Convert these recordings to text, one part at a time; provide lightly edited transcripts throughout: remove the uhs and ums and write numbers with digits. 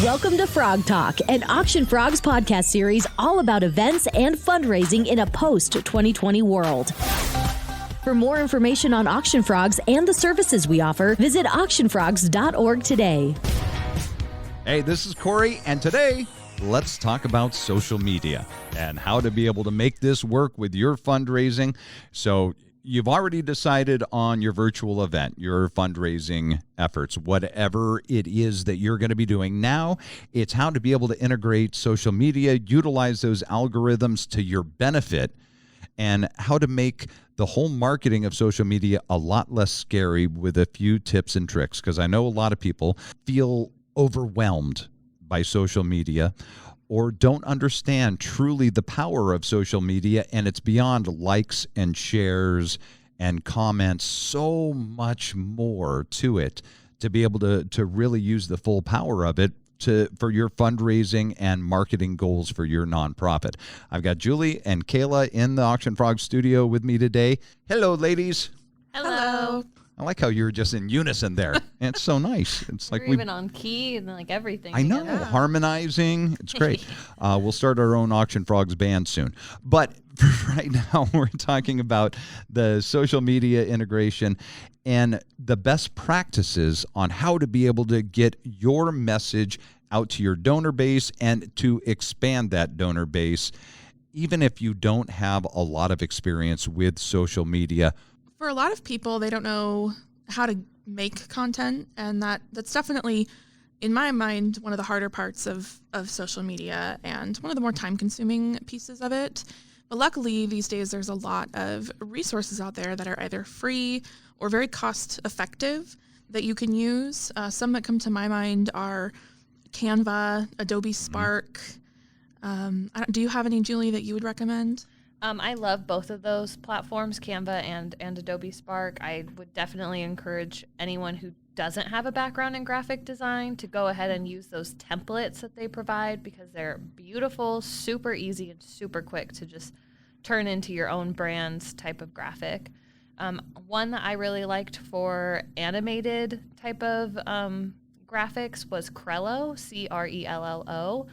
Welcome to Frog Talk, an Auction Frogs podcast series all about events and fundraising in a post-2020 world. For more information on Auction Frogs and the services we offer, visit auctionfrogs.org today. Hey, this is Corey, and today, let's talk about social media and how to be able to make this work with your fundraising. So you've already decided on your virtual event, your fundraising efforts, whatever it is that you're going to be doing. Now, it's how to be able to integrate social media, utilize those algorithms to your benefit, and how to make the whole marketing of social media a lot less scary with a few tips and tricks. Because I know a lot of people feel overwhelmed by social media or don't understand truly the power of social media, and it's beyond likes and shares and comments, so much more to it to be able to really use the full power of it for your fundraising and marketing goals for your nonprofit. I've got Julie and Kayla in the Auction Frog studio with me today. Hello, ladies. Hello. I like how you're just in unison there. It's so nice. It's like we're even on key and like everything. I know, harmonizing. It's great. We'll start our own Auction Frogs band soon. But right now, we're talking about the social media integration and the best practices on how to be able to get your message out to your donor base and to expand that donor base, even if you don't have a lot of experience with social media. For a lot of people, they don't know how to make content, and that's definitely, in my mind, one of the harder parts of social media and one of the more time-consuming pieces of it. But luckily, these days, there's a lot of resources out there that are either free or very cost-effective that you can use. Some that come to my mind are Canva, Adobe Spark. Do you have any, Julie, that you would recommend? I love both of those platforms, Canva and Adobe Spark. I would definitely encourage anyone who doesn't have a background in graphic design to go ahead and use those templates that they provide, because they're beautiful, super easy, and super quick to just turn into your own brand's type of graphic. One that I really liked for animated type of graphics was Crello, Crello.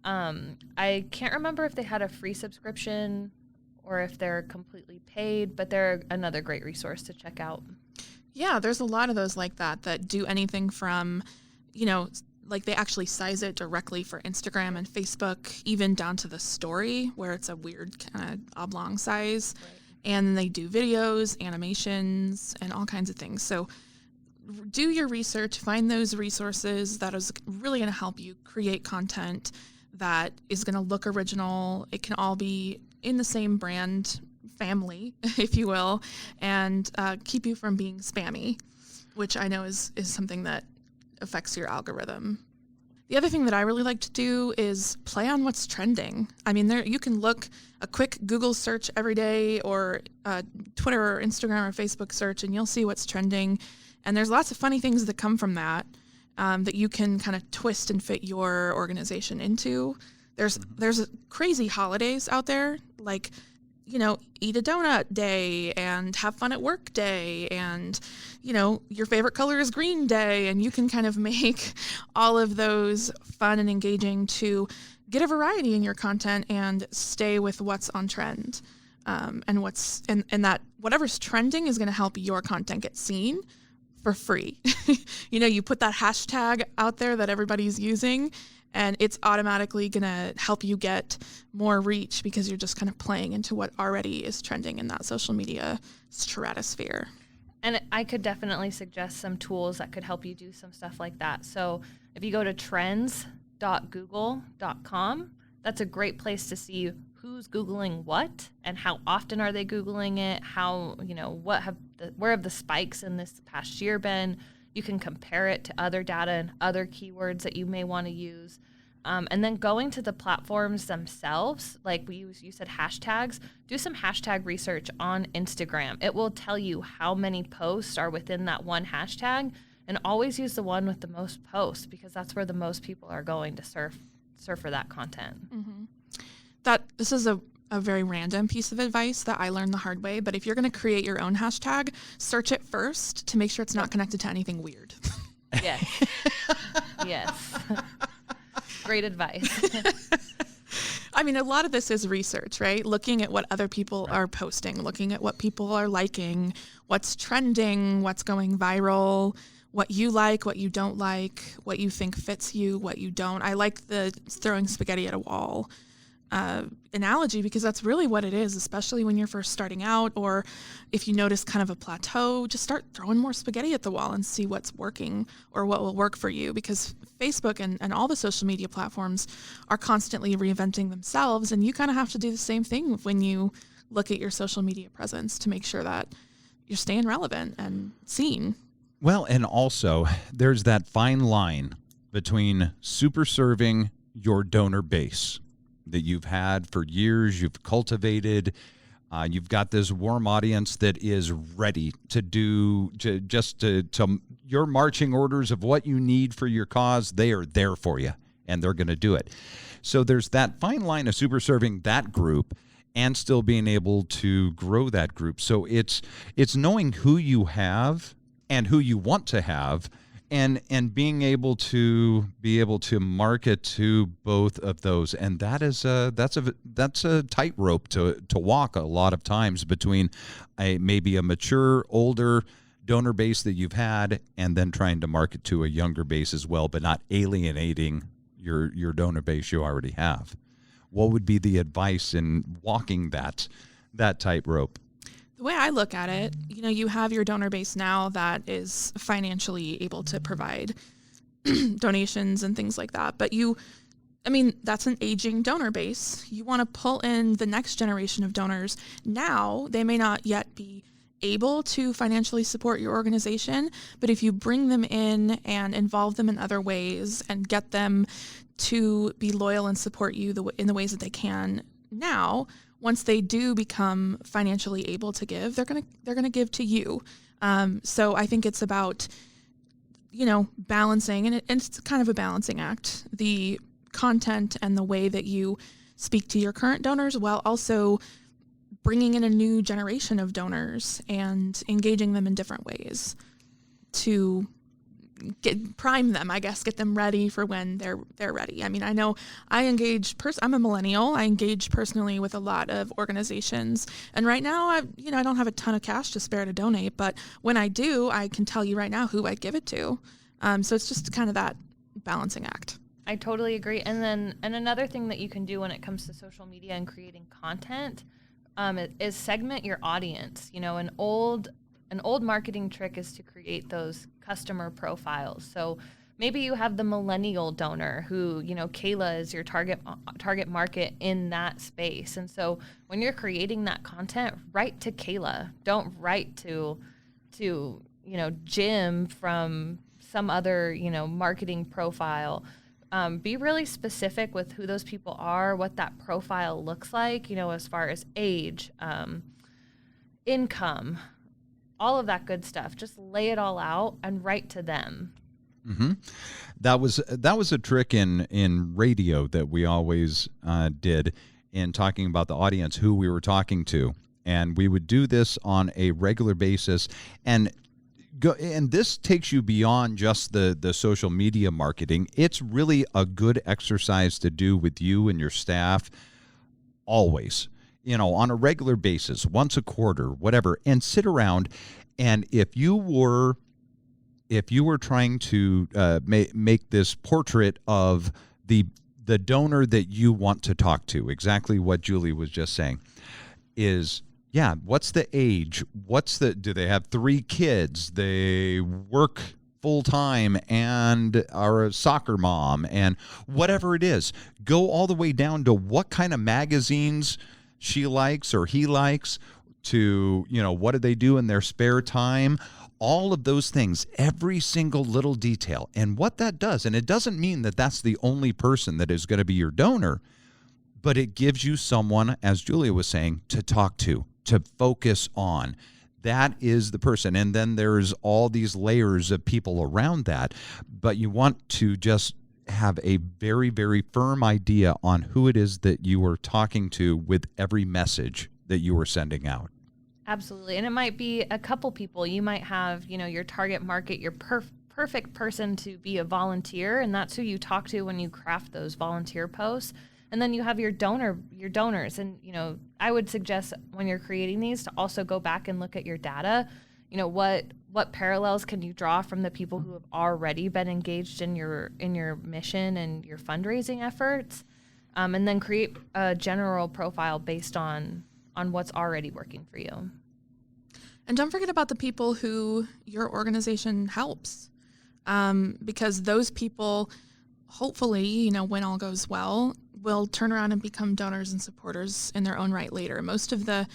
I can't remember if they had a free subscription or if they're completely paid, but they're another great resource to check out. Yeah, there's a lot of those like that do anything from, like they actually size it directly for Instagram and Facebook, even down to the story where it's a weird kind of oblong size. Right. And they do videos, animations, and all kinds of things. So do your research, find those resources that is really going to help you create content that is going to look original. It can all be in the same brand family, if you will, and keep you from being spammy, which I know is something that affects your algorithm. The other thing that I really like to do is play on what's trending. I mean, you can look a quick Google search every day, or Twitter or Instagram or Facebook search, and you'll see what's trending. And there's lots of funny things that come from that that you can kind of twist and fit your organization into. There's crazy holidays out there, like, eat a donut day and have fun at work day, and, your favorite color is green day, and you can kind of make all of those fun and engaging to get a variety in your content and stay with what's on trend. And that whatever's trending is going to help your content get seen for free. You put that hashtag out there that everybody's using, and it's automatically going to help you get more reach because you're just kind of playing into what already is trending in that social media stratosphere. And I could definitely suggest some tools that could help you do some stuff like that. So if you go to trends.google.com, that's a great place to see who's Googling what and how often are they Googling it, where have the spikes in this past year been. You can compare it to other data and other keywords that you may want to use. And then going to the platforms themselves, like you said hashtags, do some hashtag research on Instagram. It will tell you how many posts are within that one hashtag, and always use the one with the most posts, because that's where the most people are going to surf for that content. Mm-hmm. This is a very random piece of advice that I learned the hard way, but if you're going to create your own hashtag, search it first to make sure it's not connected to anything weird. Yes. Yes. Great advice. I mean, a lot of this is research, right? Looking at what other people are posting, looking at what people are liking, what's trending, what's going viral, what you like, what you don't like, what you think fits you, what you don't. I like the throwing spaghetti at a wall analogy, because that's really what it is, especially when you're first starting out, or if you notice kind of a plateau, just start throwing more spaghetti at the wall and see what's working or what will work for you, because Facebook and all the social media platforms are constantly reinventing themselves, and you kind of have to do the same thing when you look at your social media presence to make sure that you're staying relevant and seen. Well, and also there's that fine line between super serving your donor base that you've had for years, you've cultivated. You've got this warm audience that is ready to do to your marching orders of what you need for your cause. They are there for you, and they're going to do it. So there's that fine line of super serving that group and still being able to grow that group. So it's knowing who you have and who you want to have, and being able to market to both of those. And that's a tightrope to walk a lot of times between maybe a mature, older donor base that you've had, and then trying to market to a younger base as well, but not alienating your donor base you already have. What would be the advice in walking that tightrope? The way I look at it, you have your donor base now that is financially able to provide donations and things like that. But that's an aging donor base. You want to pull in the next generation of donors. Now, they may not yet be able to financially support your organization, but if you bring them in and involve them in other ways and get them to be loyal and support you in the ways that they can now, once they do become financially able to give, they're gonna give to you. So I think it's about, balancing, and it's kind of a balancing act, the content and the way that you speak to your current donors, while also bringing in a new generation of donors and engaging them in different ways to prime them, I guess, get them ready for when they're ready. I mean, I know I engage, I'm a millennial. I engage personally with a lot of organizations. And right now, I don't have a ton of cash to spare to donate, but when I do, I can tell you right now who I'd give it to. So it's just kind of that balancing act. I totally agree. And another thing that you can do when it comes to social media and creating content is segment your audience. An old marketing trick is to create those customer profiles. So maybe you have the millennial donor who, Kayla is your target market in that space. And so when you're creating that content, write to Kayla. Don't write to Jim from some other, marketing profile. Be really specific with who those people are, what that profile looks like, as far as age, income, all of that good stuff. Just lay it all out and write to them. Mm-hmm. That was a trick in radio that we always did in talking about the audience, who we were talking to, and we would do this on a regular basis. And this takes you beyond just the social media marketing. It's really a good exercise to do with you and your staff always. On a regular basis, once a quarter, whatever, and sit around. And if you were trying to make this portrait of the donor that you want to talk to, exactly what Julie was just saying, is, what's the age? Do they have 3 kids? They work full time and are a soccer mom, and whatever it is, go all the way down to what kind of magazines she likes or he likes, to, what do they do in their spare time? All of those things, every single little detail. And what that does, and it doesn't mean that that's the only person that is going to be your donor, but it gives you someone, as Julia was saying, to talk to focus on. That is the person. And then there's all these layers of people around that. But you want to just have a very, very firm idea on who it is that you are talking to with every message that you are sending out. Absolutely. And it might be a couple people. You might have, your target market, your perfect person to be a volunteer, and that's who you talk to when you craft those volunteer posts. And then you have your donors. And, I would suggest when you're creating these to also go back and look at your data. What parallels can you draw from the people who have already been engaged in your mission and your fundraising efforts, and then create a general profile based on what's already working for you. And don't forget about the people who your organization helps, because those people, hopefully, when all goes well, will turn around and become donors and supporters in their own right later. Most of the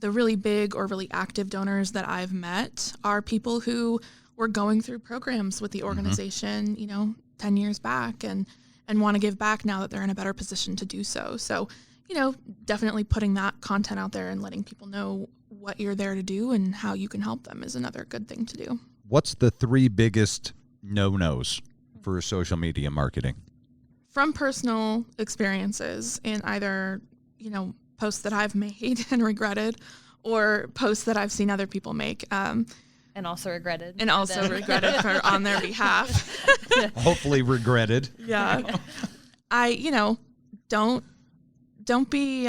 really big or really active donors that I've met are people who were going through programs with the organization, 10 years back and want to give back now that they're in a better position to do so. So, definitely putting that content out there and letting people know what you're there to do and how you can help them is another good thing to do. What's the 3 biggest no-nos for social media marketing? From personal experiences in either, posts that I've made and regretted, or posts that I've seen other people make. And also regretted. And also regretted on their behalf. Hopefully regretted. Yeah. Don't be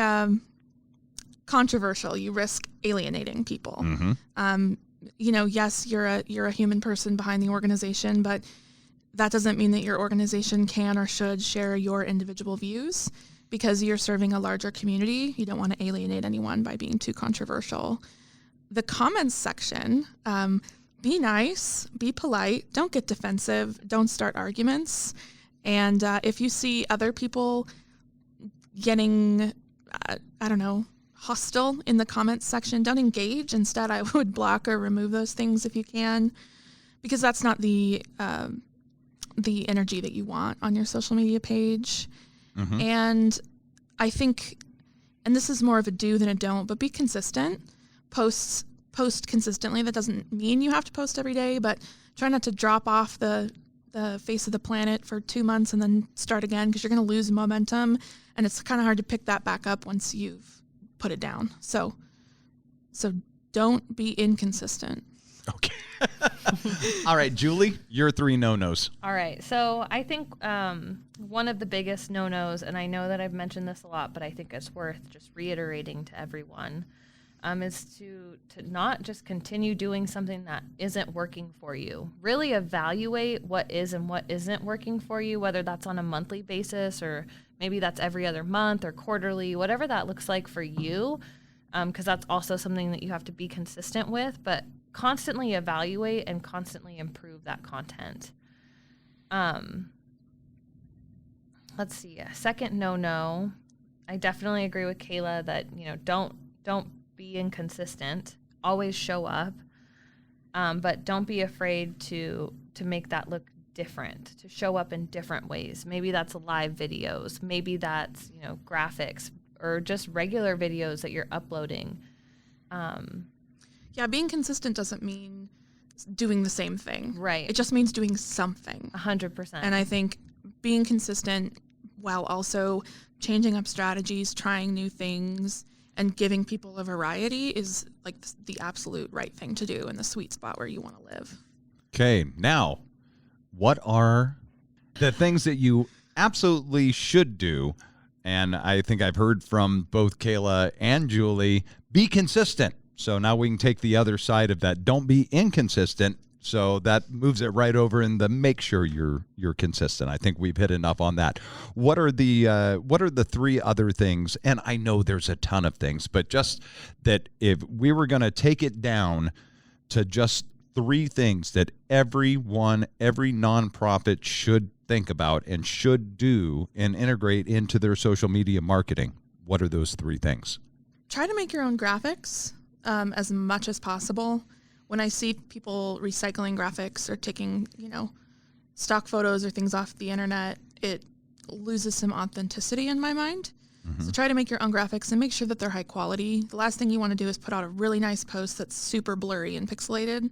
controversial. You risk alienating people. Mm-hmm. Yes, you're a human person behind the organization, but that doesn't mean that your organization can or should share your individual views. Because you're serving a larger community, you don't want to alienate anyone by being too controversial. The comments section, be nice, be polite, don't get defensive, don't start arguments. And if you see other people getting, hostile in the comments section, don't engage. Instead, I would block or remove those things if you can, because that's not the energy that you want on your social media page. Mm-hmm. And I think, and this is more of a do than a don't, but be consistent. Post consistently. That doesn't mean you have to post every day, but try not to drop off the face of the planet for 2 months and then start again, because you're going to lose momentum, and it's kind of hard to pick that back up once you've put it down. So don't be inconsistent. Okay. All right, Julie, your 3 no-nos. All right. So I think one of the biggest no-nos, and I know that I've mentioned this a lot, but I think it's worth just reiterating to everyone, is to not just continue doing something that isn't working for you. Really evaluate what is and what isn't working for you, whether that's on a monthly basis or maybe that's every other month or quarterly, whatever that looks like for you, because that's also something that you have to be consistent with. But constantly evaluate and constantly improve that content. Let's see. A second no. I definitely agree with Kayla that, don't be inconsistent. Always show up. But don't be afraid to make that look different, to show up in different ways. Maybe that's live videos. Maybe that's, graphics or just regular videos that you're uploading. Yeah, being consistent doesn't mean doing the same thing. Right. It just means doing something. 100%. And I think being consistent while also changing up strategies, trying new things, and giving people a variety is like the absolute right thing to do in the sweet spot where you want to live. Okay, now, what are the things that you absolutely should do? And I think I've heard from both Kayla and Julie, be consistent. So now we can take the other side of that. Don't be inconsistent. So that moves it right over in the make sure you're consistent. I think we've hit enough on that. What are the 3 other things? And I know there's a ton of things, but just that if we were going to take it down to just 3 things that every nonprofit should think about and should do and integrate into their social media marketing, what are those 3 things? Try to make your own graphics as much as possible. When I see people recycling graphics or taking, stock photos or things off the internet, it loses some authenticity in my mind. Mm-hmm. So try to make your own graphics and make sure that they're high quality. The last thing you want to do is put out a really nice post that's super blurry and pixelated.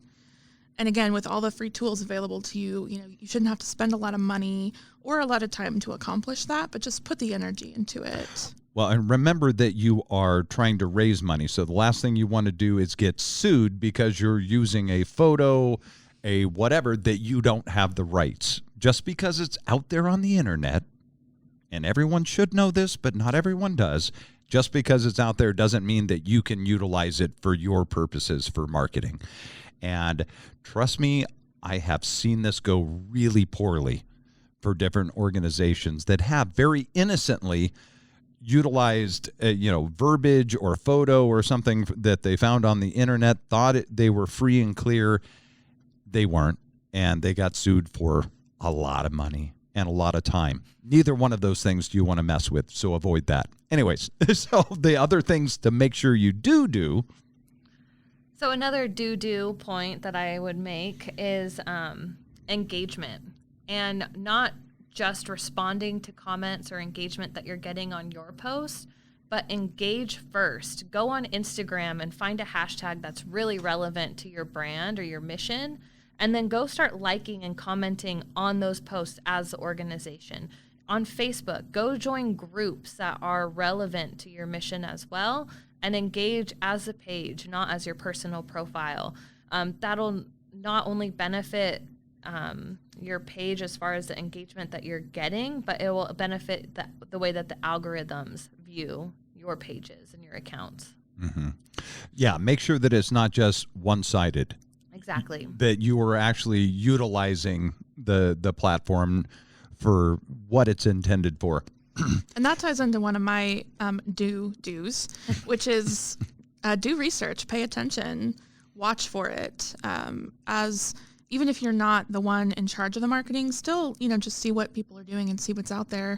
And again, with all the free tools available to you, you shouldn't have to spend a lot of money or a lot of time to accomplish that, but just put the energy into it. Well, and remember that you are trying to raise money. So the last thing you want to do is get sued because you're using a photo a whatever that you don't have the rights. Just because it's out there on the internet, and everyone should know this, but not everyone does, just because it's out there doesn't mean that you can utilize it for your purposes for marketing. And trust me, I have seen this go really poorly for different organizations that have very innocently utilized, verbiage or photo or something that they found on the internet, thought they were free and clear. They weren't, and they got sued for a lot of money and a lot of time. Neither one of those things do you want to mess with, so avoid that. Anyways, so the other things to make sure you do. So another do point that I would make is engagement, and not just responding to comments or engagement that you're getting on your post, but engage first. Go on Instagram and find a hashtag that's really relevant to your brand or your mission, and then go start liking and commenting on those posts as the organization. On Facebook, go join groups that are relevant to your mission as well, and engage as a page, not as your personal profile. That'll not only benefit your page as far as the engagement that you're getting, but it will benefit the way that the algorithms view your pages and your accounts. Mm-hmm. Yeah, make sure that it's not just one-sided. Exactly. That you are actually utilizing the platform for what it's intended for. And that ties into one of my do's, which is do research, pay attention, watch for it. As even if you're not the one in charge of the marketing, still, just see what people are doing and see what's out there,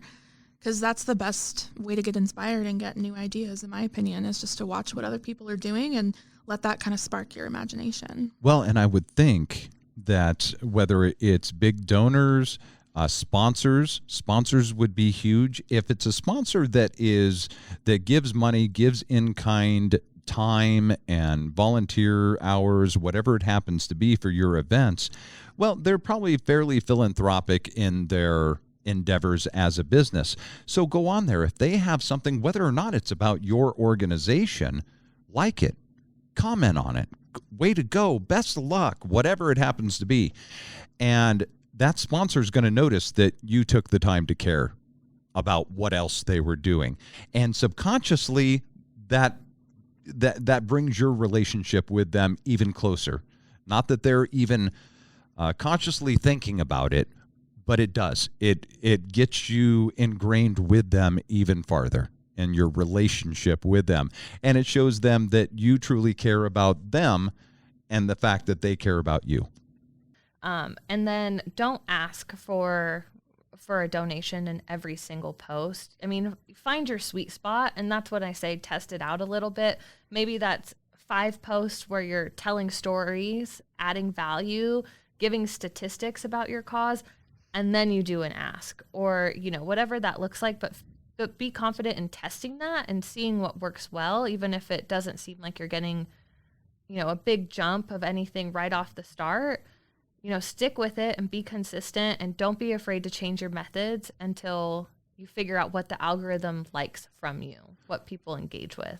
because that's the best way to get inspired and get new ideas, in my opinion, is just to watch what other people are doing and let that kind of spark your imagination. Well, and I would think that whether it's big donors, sponsors would be huge. If it's a sponsor that gives money, gives in-kind time and volunteer hours, whatever it happens to be for your events, well, they're probably fairly philanthropic in their endeavors as a business. So go on there. If they have something, whether or not it's about your organization, like it, comment on it. Way to go. Best of luck, whatever it happens to be. And that sponsor is going to notice that you took the time to care about what else they were doing. And subconsciously, that brings your relationship with them even closer. Not that they're even consciously thinking about it, but it does. It gets you ingrained with them even farther in your relationship with them. And it shows them that you truly care about them and the fact that they care about you. And then don't ask for a donation in every single post. I mean, find your sweet spot, and that's what I say, test it out a little bit. Maybe that's 5 posts where you're telling stories, adding value, giving statistics about your cause, and then you do an ask, or, whatever that looks like, but be confident in testing that and seeing what works well, even if it doesn't seem like you're getting, a big jump of anything right off the start. Stick with it and be consistent, and don't be afraid to change your methods until you figure out what the algorithm likes from you, what people engage with.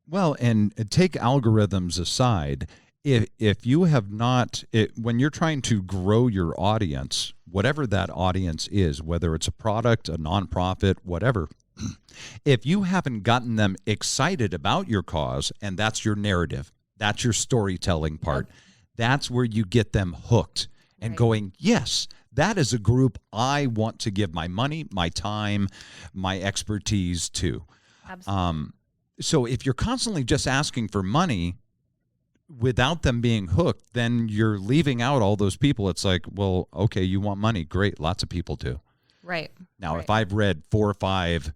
Well, and take algorithms aside. If you have not, when you're trying to grow your audience, whatever that audience is, whether it's a product, a nonprofit, whatever, if you haven't gotten them excited about your cause, and that's your narrative, that's your storytelling part, that's where you get them hooked and going, yes, that is a group I want to give my money, my time, my expertise to. Absolutely. So if you're constantly just asking for money without them being hooked, then you're leaving out all those people. It's like, well, okay, you want money. Great. Lots of people do. Right. Now, if I've read 4 or 5,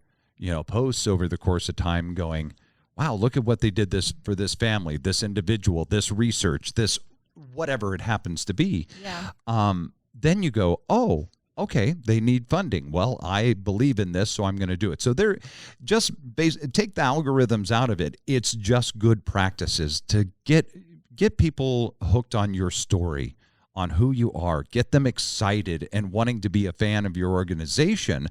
posts over the course of time going, wow, look at what they did for this family, this individual, this research, this whatever it happens to be. Yeah. Then you go, oh, okay, they need funding. Well, I believe in this, so I'm going to do it. So they're just take the algorithms out of it. It's just good practices to get people hooked on your story, on who you are, get them excited and wanting to be a fan of your organization.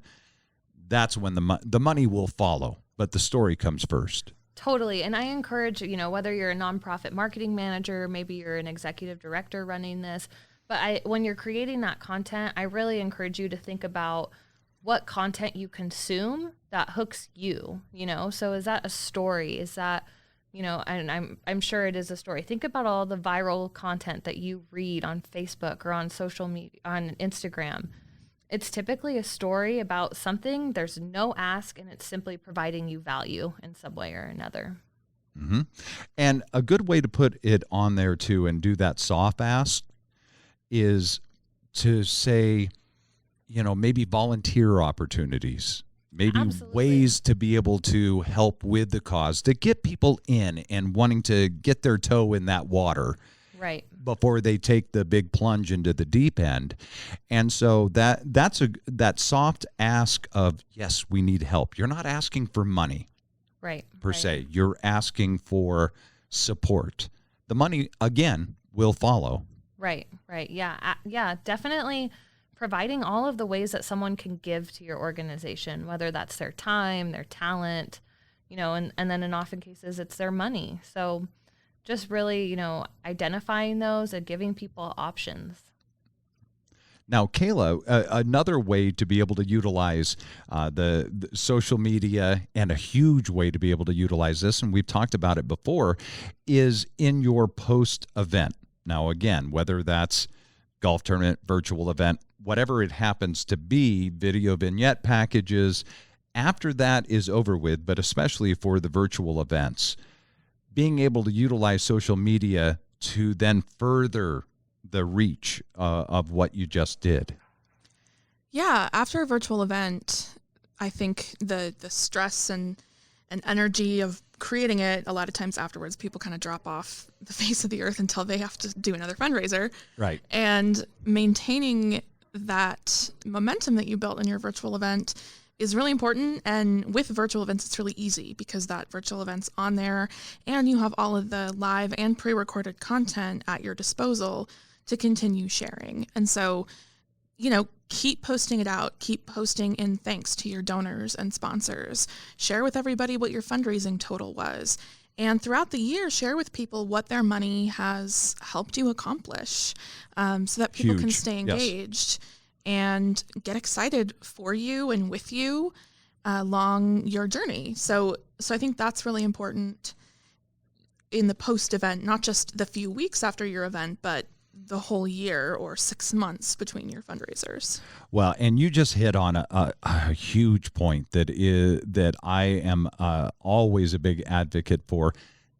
That's when the money will follow, but the story comes first. Totally. And I encourage, whether you're a nonprofit marketing manager, maybe you're an executive director running this, But when you're creating that content, I really encourage you to think about what content you consume that hooks you, So is that a story? Is that, and I'm sure it is a story. Think about all the viral content that you read on Facebook or on social media, on Instagram. It's typically a story about something. There's no ask, and it's simply providing you value in some way or another. Mm-hmm. And a good way to put it on there too, and do that soft ask, is to say, maybe volunteer opportunities, maybe Absolutely. ways to be able to help with the cause, to get people in and wanting to get their toe in that water. Right. Before they take the big plunge into the deep end. And so that's that soft ask of, yes, we need help. You're not asking for money. Right. Per se. You're asking for support. The money, again, will follow. Right. Yeah, definitely providing all of the ways that someone can give to your organization, whether that's their time, their talent, and then in often cases it's their money. So just really, identifying those and giving people options. Now, Kayla, another way to be able to utilize the social media, and a huge way to be able to utilize this, and we've talked about it before, is in your post event. Now, again, whether that's golf tournament, virtual event, whatever it happens to be, video vignette packages, after that is over with, but especially for the virtual events, being able to utilize social media to then further the reach of what you just did. Yeah, after a virtual event, I think the stress and energy of creating it, a lot of times afterwards, people kind of drop off the face of the earth until they have to do another fundraiser. Right. And maintaining that momentum that you built in your virtual event is really important. And with virtual events, it's really easy because that virtual event's on there and you have all of the live and pre-recorded content at your disposal to continue sharing. And so, keep posting it out, keep posting in thanks to your donors and sponsors, share with everybody what your fundraising total was. And throughout the year, share with people what their money has helped you accomplish, so that people can stay engaged. Yes. And get excited for you and with you along your journey. So I think that's really important in the post-event, not just the few weeks after your event, but the whole year or 6 months between your fundraisers. Well, and you just hit on a huge point that I am always a big advocate for.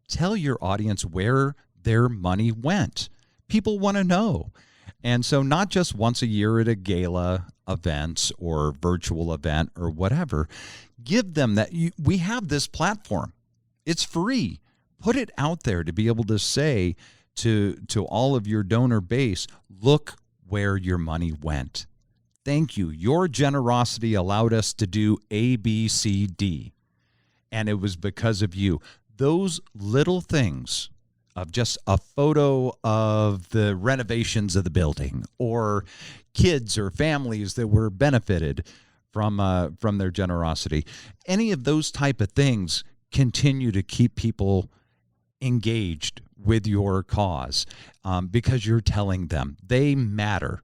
Tell your audience where their money went. People want to know. And so not just once a year at a gala event or virtual event or whatever, give them that. We have this platform. It's free. Put it out there to be able to say to all of your donor base, look where your money went. Thank you. Your generosity allowed us to do A, B, C, D. And it was because of you. Those little things of just a photo of the renovations of the building, or kids or families that were benefited from their generosity. Any of those type of things continue to keep people engaged with your cause, because you're telling them they matter.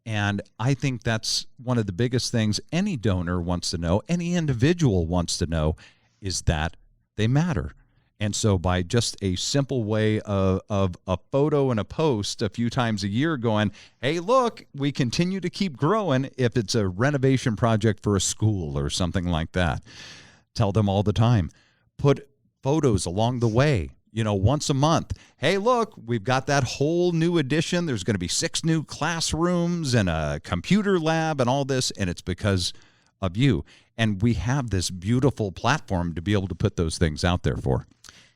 And I think that's one of the biggest things any donor wants to know, any individual wants to know, is that they matter. And so by just a simple way of a photo and a post a few times a year going, hey, look, we continue to keep growing. If it's a renovation project for a school or something like that, tell them all the time. Put photos along the way, once a month. Hey, look, we've got that whole new addition. There's going to be 6 new classrooms and a computer lab and all this, and it's because of you. And we have this beautiful platform to be able to put those things out there for.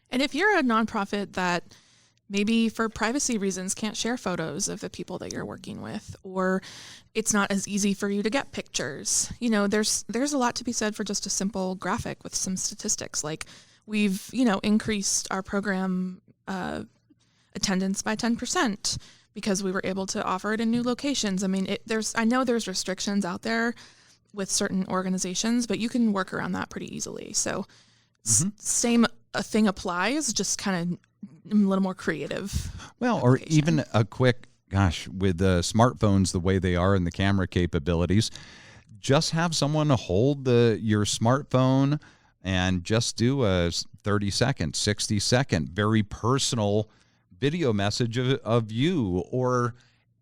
And if you're a nonprofit that maybe for privacy reasons can't share photos of the people that you're working with, or it's not as easy for you to get pictures, there's a lot to be said for just a simple graphic with some statistics. Like we've, increased our program attendance by 10% because we were able to offer it in new locations. I mean, I know there's restrictions out there with certain organizations, but you can work around that pretty easily. So same thing applies, just kind of a little more creative. Well, or even a quick gosh, with the smartphones the way they are and the camera capabilities, just have someone hold your smartphone and just do a 30-second, 60-second, very personal video message of you. Or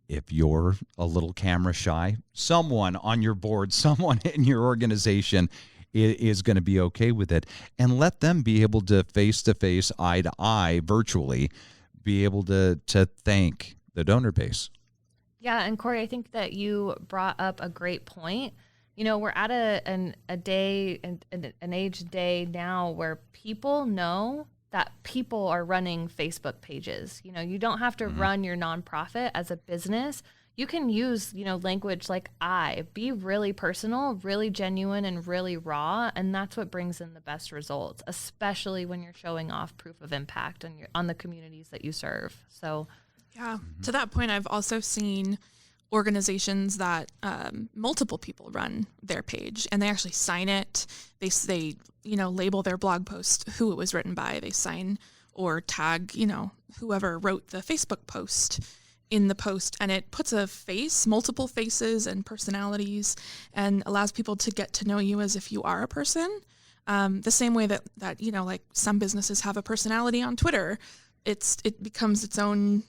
if you're a little camera shy, someone on your board, someone in your organization is going to be okay with it. And let them be able to face-to-face, eye-to-eye, virtually, be able to thank the donor base. Yeah, and Corey, I think that you brought up a great point. You know, we're at an age day now where people know that people are running Facebook pages. You know, you don't have to run your nonprofit as a business. You can use, language like be really personal, really genuine, and really raw. And that's what brings in the best results, especially when you're showing off proof of impact on the communities that you serve. So, yeah, to that point, I've also seen organizations that multiple people run their page, and they actually sign it. They label their blog post who it was written by. They sign or tag, whoever wrote the Facebook post in the post, and it puts a face, multiple faces and personalities, and allows people to get to know you as if you are a person. The same way that like some businesses have a personality on Twitter, it becomes its own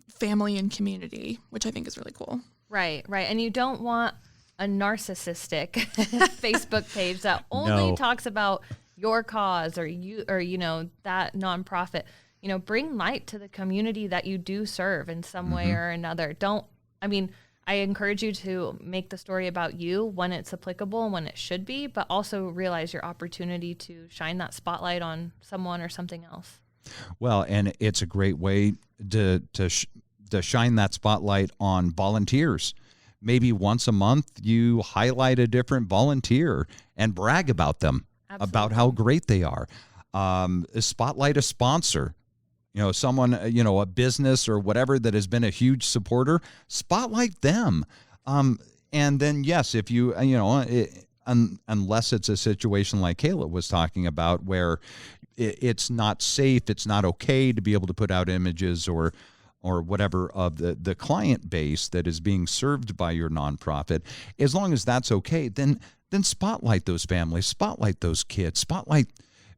family and community, which I think is really cool. Right. And you don't want a narcissistic Facebook page that only talks about your cause or that nonprofit. Bring light to the community that you do serve in some way or another. I encourage you to make the story about you when it's applicable and when it should be, but also realize your opportunity to shine that spotlight on someone or something else. Well, and it's a great way to shine that spotlight on volunteers. Maybe once a month you highlight a different volunteer and brag about them, about how great they are. Spotlight a sponsor. Someone, a business or whatever that has been a huge supporter, spotlight them. And then, yes, if you, unless it's a situation like Kayla was talking about where it's not safe, it's not okay to be able to put out images or whatever of the client base that is being served by your nonprofit, as long as that's okay, then spotlight those families, spotlight those kids, spotlight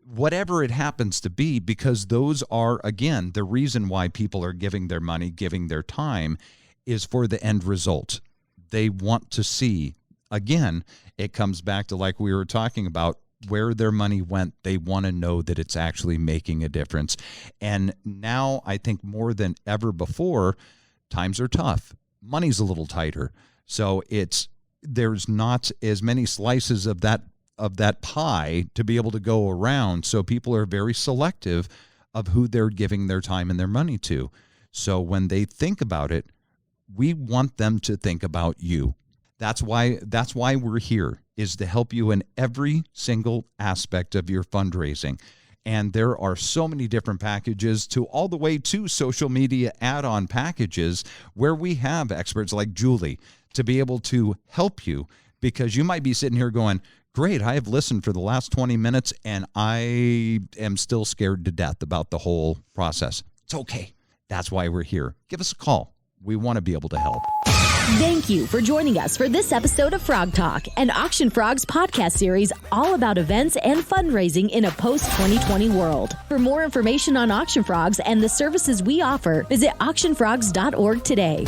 whatever it happens to be, because those are, again, the reason why people are giving their money, giving their time, is for the end result. They want to see, again, it comes back to, like we were talking about, where their money went. They want to know that it's actually making a difference. And now I think more than ever before, times are tough. Money's a little tighter. So there's not as many slices of that pie to be able to go around. So people are very selective of who they're giving their time and their money to. So when they think about it, we want them to think about you. That's why we're here, is to help you in every single aspect of your fundraising. And there are so many different packages, to all the way to social media add-on packages, where we have experts like Julie to be able to help you, because you might be sitting here going, great, I have listened for the last 20 minutes and I am still scared to death about the whole process. It's okay. That's why we're here. Give us a call. We want to be able to help. Thank you for joining us for this episode of Frog Talk, an Auction Frogs podcast series all about events and fundraising in a post-2020 world. For more information on Auction Frogs and the services we offer, visit auctionfrogs.org today.